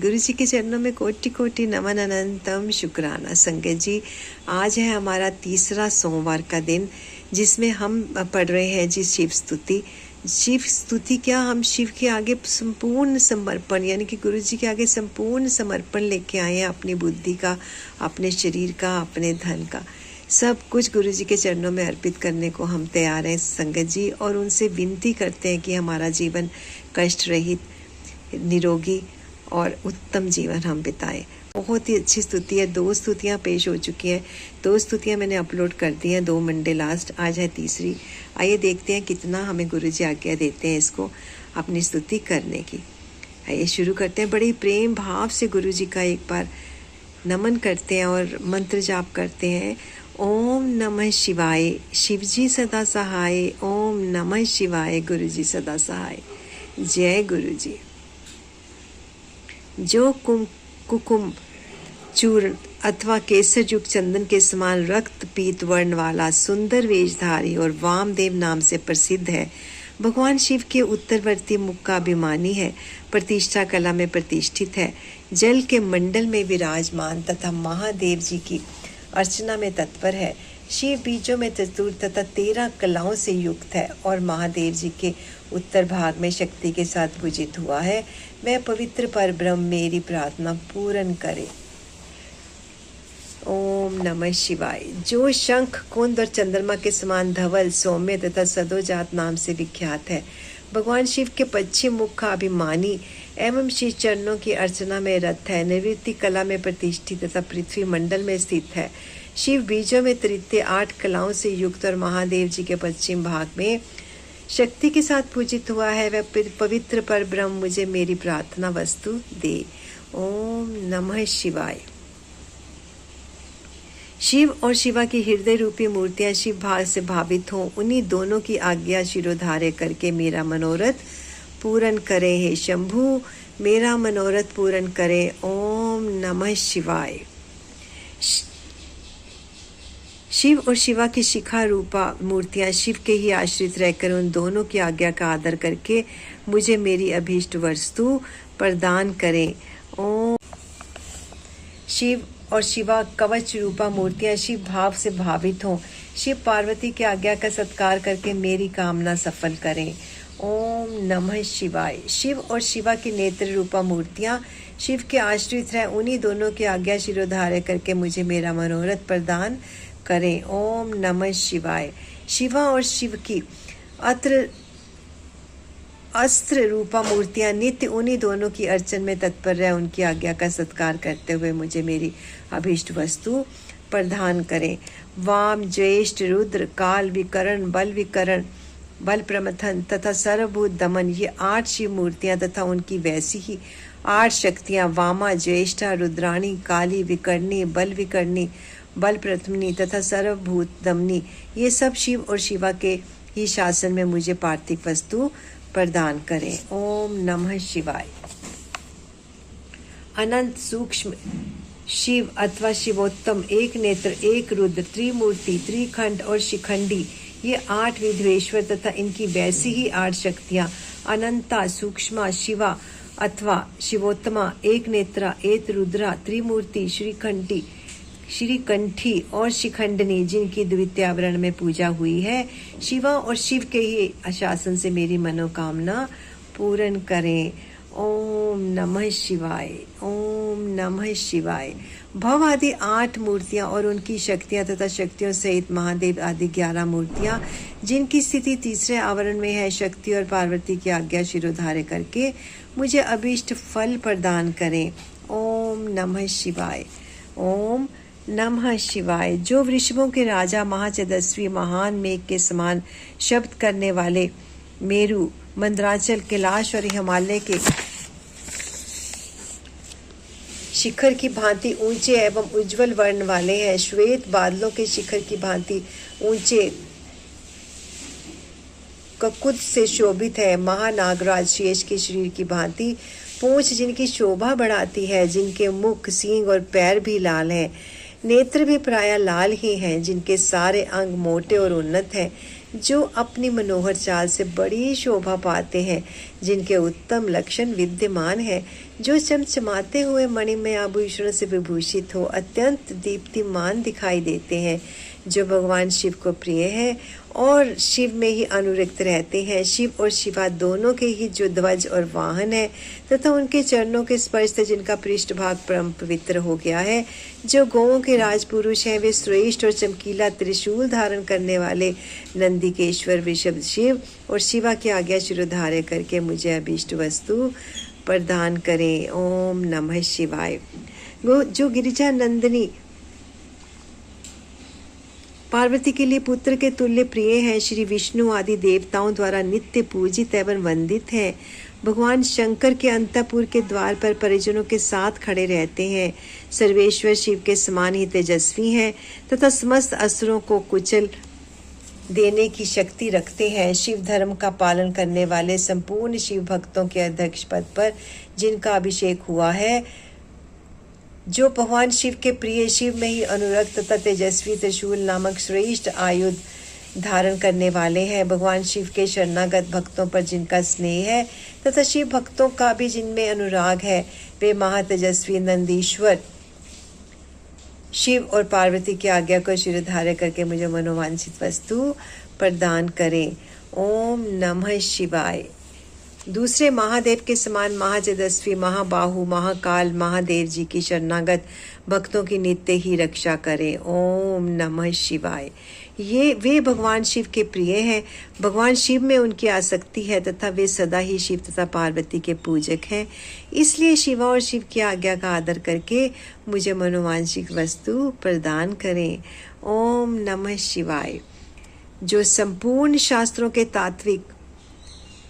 गुरु जी के चरणों में कोटि कोटि नमन अनंतम शुक्राना। संगत जी, आज है हमारा तीसरा सोमवार का दिन, जिसमें हम पढ़ रहे हैं जी शिव स्तुति। शिव स्तुति क्या, हम शिव के आगे संपूर्ण समर्पण, यानी कि गुरु जी के आगे संपूर्ण समर्पण लेके आए हैं। अपनी बुद्धि का, अपने शरीर का, अपने धन का, सब कुछ गुरु जी के चरणों में अर्पित करने को हम तैयार हैं संगत जी। और उनसे विनती करते हैं कि हमारा जीवन कष्ट रहित, निरोगी और उत्तम जीवन हम बिताएं। बहुत ही अच्छी स्तुति है। 2 स्तुतियाँ पेश हो चुकी हैं। 2 स्तुतियाँ मैंने अपलोड कर दी हैं 2 मंडे लास्ट, आज है तीसरी। आइए देखते हैं कितना हमें गुरु जी आज्ञा देते हैं इसको अपनी स्तुति करने की। आइए शुरू करते हैं। बड़े प्रेम भाव से गुरु जी का एक बार नमन करते हैं और मंत्र जाप करते हैं। ओम नमः शिवाय, शिव जी सदा सहाय। ओम नमः शिवाय, गुरु जी सदा सहाय। जय गुरु जी। जो कुकुम चूर्ण अथवा केसर युक्त चंदन के समान रक्त पीत वर्ण वाला सुंदर वेशधारी और वामदेव नाम से प्रसिद्ध है, भगवान शिव के उत्तरवर्ती मुख का अभिमानी है, प्रतिष्ठा कला में प्रतिष्ठित है, जल के मंडल में विराजमान तथा महादेव जी की अर्चना में तत्पर है, शिव बीजों में चतुर तथा 13 कलाओं से युक्त है और महादेव जी के उत्तर भाग में शक्ति के साथ पूजित हुआ है। मैं पवित्र पर ब्रह्म मेरी प्रार्थना पूर्ण करे। ओम नमः शिवाय। जो शंख, कुंद और चंद्रमा के समान धवल, सौम्य तथा सदोजात नाम से विख्यात है, भगवान शिव के पश्चिम मुख का अभिमानी एवं शिव चरणों की अर्चना में रत है, निवृत्ति कला में प्रतिष्ठित तथा पृथ्वी मंडल में स्थित है, शिव बीजों में तृतीय 8 कलाओं से युक्त और महादेव जी के पश्चिम भाग में शक्ति के साथ पूजित हुआ है। वह पवित्र पर ब्रह्म मुझे मेरी प्रार्थना वस्तु दे। ओम नमः शिवाय। शिव और शिवा की हृदय रूपी मूर्तियां शिव भाव से भावित हों, उन्हीं दोनों की आज्ञा शिरोधार्य करके मेरा मनोरथ पूर्ण करे। हे शंभु, मेरा मनोरथ पूर्ण करे। ओम नमः शिवाय। शिव और शिवा की शिखा रूपा मूर्तियां शिव के ही आश्रित रहकर उन दोनों की आज्ञा का आदर करके मुझे मेरी अभीष्ट वस्तु प्रदान करें। ओम। शिव और शिवा कवच रूपा मूर्तियां शिव भाव से भावित हों, शिव पार्वती की आज्ञा का सत्कार करके मेरी कामना सफल करें। ओम नमः शिवाय। शिव और शिवा की नेत्र रूपा मूर्तियां शिव के आश्रित हैं, उन्हीं दोनों की आज्ञा शिरोधार्य करके मुझे मेरा मनोरथ प्रदान करें। ओम नमः शिवाय। शिवा और शिव की अस्त्र रूपा मूर्तियां नित्य उन्हीं दोनों की अर्चन में तत्पर रह उनकी आज्ञा का सत्कार करते हुए मुझे मेरी अभीष्ट वस्तु प्रदान करें। वाम, ज्येष्ठ, रुद्र, काल विकरण, बल प्रमथन तथा सर्वभूत दमन, ये 8 शिव मूर्तियां तथा उनकी वैसी ही 8 शक्तियां वामा, ज्येष्ठा, रुद्राणी, काली विकर्णी, बल विकर्णी, बल प्रथमनी तथा सर्वभूत दमनी, ये सब शिव और शिवा के ही शासन में मुझे पार्थिव वस्तु प्रदान करें। ओम नमः शिवाय। अनंत सूक्ष्म शिव अथवा शिवोत्तम, एक नेत्र, एक रुद्र, त्रिमूर्ति, त्रिखंड और शिखंडी, ये 8 विधवेश्वर तथा इनकी वैसी ही 8 शक्तियां अनंता, सूक्ष्मा, शिवा अथवा शिवोत्तमा, एक नेत्रा, एक रुद्रा, त्रिमूर्ति, श्रीकंठी और शिखंडनी, जिनकी द्वितीयावरण में पूजा हुई है, शिवा और शिव के ही शासन से मेरी मनोकामना पूर्ण करें। ओम नमः शिवाय। ओम नमः शिवाय। भव आदि 8 मूर्तियां और उनकी शक्तियां तथा शक्तियों सहित महादेव आदि 11 मूर्तियां, जिनकी स्थिति तीसरे आवरण में है, शक्ति और पार्वती की आज्ञा शिरोधार्य करके मुझे अभीष्ट फल प्रदान करें। ओम नमः शिवाय। ओम नमः शिवाय। जो वृषभों के राजा, महाचदस्वी, महान मेघ के समान शब्द करने वाले, मेरु, मंदराचल, कैलाश और हिमालय के शिखर की भांति ऊंचे एवं उज्जवल वर्ण वाले हैं, श्वेत बादलों के शिखर की भांति ऊंचे ककुद से शोभित है, महानागराज शेष के शरीर की भांति पूंछ जिनकी शोभा बढ़ाती है, जिनके मुख, सींग और पैर भी लाल हैं, नेत्र भी प्रायः लाल ही हैं, जिनके सारे अंग मोटे और उन्नत हैं, जो अपनी मनोहर चाल से बड़ी शोभा पाते हैं, जिनके उत्तम लक्षण विद्यमान हैं, जो चमचमाते हुए मणिमय आभूषणों से विभूषित हो, अत्यंत दीप्तिमान दिखाई देते हैं, जो भगवान शिव को प्रिय है और शिव में ही अनुरक्त रहते हैं। शिव और शिवा दोनों के ही जो ध्वज और वाहन है तथा उनके चरणों के स्पर्श से जिनका पृष्ठभाग परम पवित्र हो गया है। जो गौओं के राजपुरुष हैं, वे श्रेष्ठ और चमकीला त्रिशूल धारण करने वाले नंदिकेश्वर वृषभ शिव और शिवा की आज्ञा शिरोधार्य करके मुझे अभीष्ट वस्तु प्रदान करें। ओम नमः शिवाय। जो गिरिजा नंदिनी पार्वती के लिए पुत्र के तुल्य प्रिय हैं, श्री विष्णु आदि देवताओं द्वारा नित्य पूजित एवं वंदित हैं। भगवान शंकर के अंतपुर के द्वार पर परिजनों के साथ खड़े रहते हैं। सर्वेश्वर शिव के समान ही तेजस्वी हैं तथा समस्त असुरों को कुचल देने की शक्ति रखते हैं। शिव धर्म का पालन करने वाले संपूर्ण शिव भक्तों के अध्यक्ष पद पर जिनका अभिषेक हुआ है, जो भगवान शिव के प्रिय, शिव में ही अनुरक्त तथा तेजस्वी त्रिशूल नामक श्रेष्ठ आयुध धारण करने वाले हैं। भगवान शिव के शरणागत भक्तों पर जिनका स्नेह है तथा शिव भक्तों का भी जिनमें अनुराग है, वे महातेजस्वी नंदीश्वर शिव और पार्वती की आज्ञा को शिरोधार्य करके मुझे मनोवांछित वस्तु प्रदान करें। ओम नमः शिवाय। दूसरे महादेव के समान महातेजस्वी महाबाहु महाकाल महादेव जी की शरणागत भक्तों की नित्य ही रक्षा करें। ओम नमः शिवाय। वे भगवान शिव के प्रिय हैं। भगवान शिव में उनकी आसक्ति है तथा वे सदा ही शिव तथा पार्वती के पूजक हैं। इसलिए शिवा और शिव की आज्ञा का आदर करके मुझे मनोवांछित वस्तु प्रदान करें। ओम नमः शिवाय। जो संपूर्ण शास्त्रों के तात्विक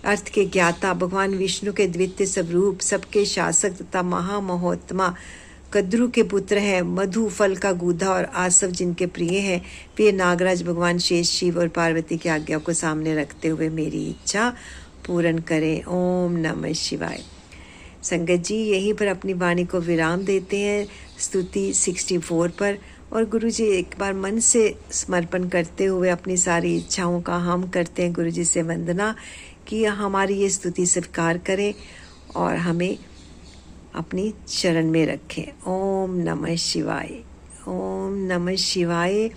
अर्थ के ज्ञाता, भगवान विष्णु के द्वितीय स्वरूप, सबके शासक तथा महामहोत्मा कद्रु के पुत्र हैं, मधु फल का गूधा और आसव जिनके प्रिय हैं, वे नागराज भगवान शेष शिव और पार्वती की आज्ञा को सामने रखते हुए मेरी इच्छा पूर्ण करें। ओम नमः शिवाय। संगत जी, यहीं पर अपनी वाणी को विराम देते हैं स्तुति 64 पर। और गुरु जी एक बार मन से समर्पण करते हुए अपनी सारी इच्छाओं का हम करते हैं गुरु जी से वंदना कि हमारी ये स्तुति स्वीकार करें और हमें अपनी शरण में रखें। ओम नमः शिवाय। ओम नमः शिवाय।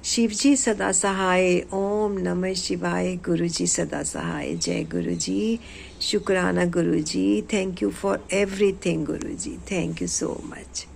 शिव जी सदा सहाय। ओम नमः शिवाय। गुरु जी सदा सहाय। जय गुरु जी। शुक्राना Guru ji. Thank you for everything Guru ji. Thank you so much.